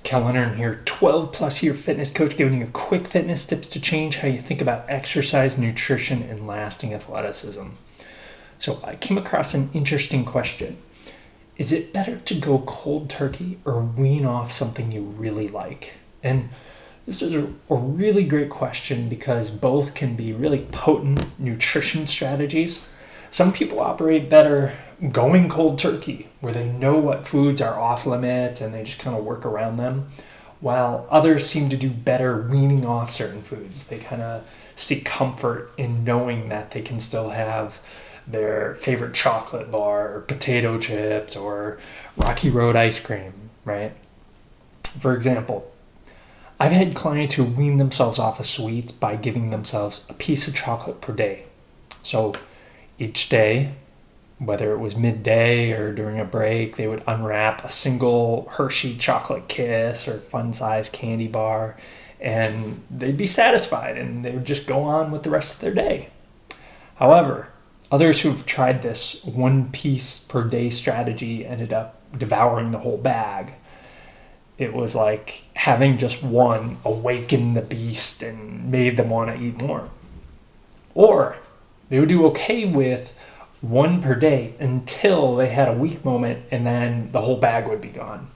Cal Leonard here, 12 plus year fitness coach, giving you quick fitness tips to change how you think about exercise, nutrition, and lasting athleticism. So I came across an interesting question. Is it better to go cold turkey or wean off something you really like? And this is a really great question because both can be really potent nutrition strategies. Some people operate better going cold turkey, where they know what foods are off limits and they just kind of work around them, while others seem to do better weaning off certain foods. They kind of seek comfort in knowing that they can still have their favorite chocolate bar or potato chips or Rocky Road ice cream, right? For example, I've had clients who wean themselves off of sweets by giving themselves a piece of chocolate per day. So each day, whether it was midday or during a break, they would unwrap a single Hershey chocolate kiss or fun-sized candy bar, and they'd be satisfied and they would just go on with the rest of their day. However, others who've tried this one piece per day strategy ended up devouring the whole bag. It was like having just one awaken the beast and made them want to eat more. Or they would do okay with one per day until they had a weak moment and then the whole bag would be gone.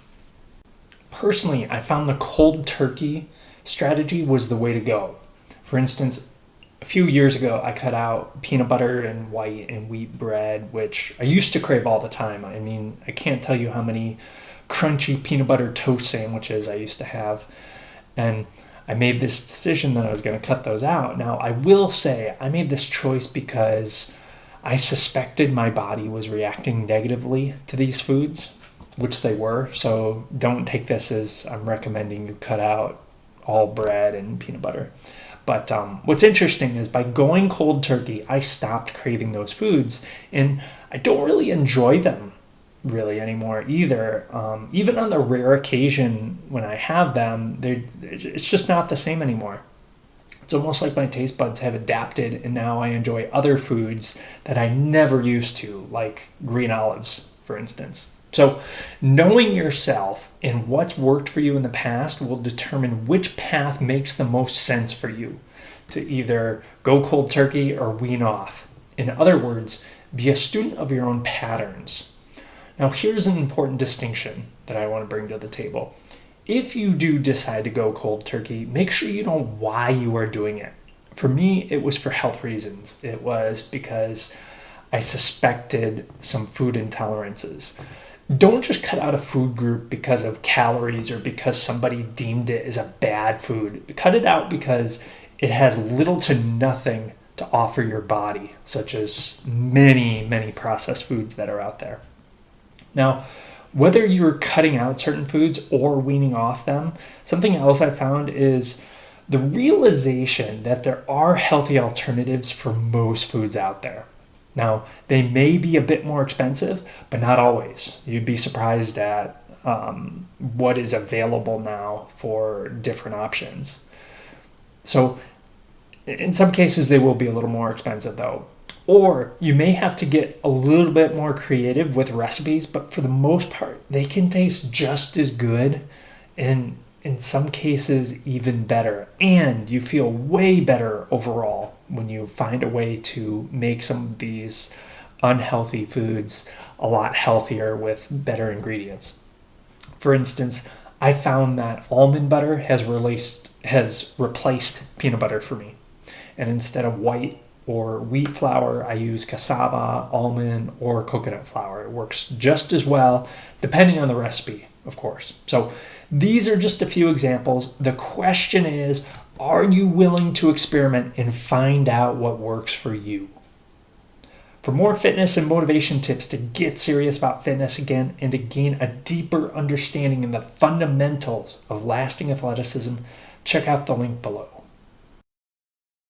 Personally, I found the cold turkey strategy was the way to go. For instance, a few years ago, I cut out peanut butter and white and wheat bread, which I used to crave all the time. I mean, I can't tell you how many crunchy peanut butter toast sandwiches I used to have. And I made this decision that I was going to cut those out. Now, I will say I made this choice because I suspected my body was reacting negatively to these foods, which they were. So don't take this as I'm recommending you cut out all bread and peanut butter. But what's interesting is by going cold turkey, I stopped craving those foods, and I don't really enjoy them really anymore either. Even on the rare occasion when I have them, it's just not the same anymore. It's almost like my taste buds have adapted, and now I enjoy other foods that I never used to, like green olives, for instance. So knowing yourself and what's worked for you in the past will determine which path makes the most sense for you to either go cold turkey or wean off. In other words, be a student of your own patterns. Now, here's an important distinction that I want to bring to the table. If you do decide to go cold turkey, make sure you know why you are doing it. For me, it was for health reasons. It was because I suspected some food intolerances. Don't just cut out a food group because of calories or because somebody deemed it as a bad food. Cut it out because it has little to nothing to offer your body, such as many, many processed foods that are out there. Now, whether you're cutting out certain foods or weaning off them, something else I found is the realization that there are healthy alternatives for most foods out there. Now, they may be a bit more expensive, but not always. You'd be surprised at what is available now for different options. So, in some cases, they will be a little more expensive though. Or you may have to get a little bit more creative with recipes, but for the most part, they can taste just as good and in some cases even better. And you feel way better overall when you find a way to make some of these unhealthy foods a lot healthier with better ingredients. For instance, I found that almond butter has replaced peanut butter for me. And instead of white or wheat flour, I use cassava, almond, or coconut flour. It works just as well, depending on the recipe, of course. So these are just a few examples. The question is, are you willing to experiment and find out what works for you? For more fitness and motivation tips to get serious about fitness again and to gain a deeper understanding in the fundamentals of lasting athleticism, check out the link below.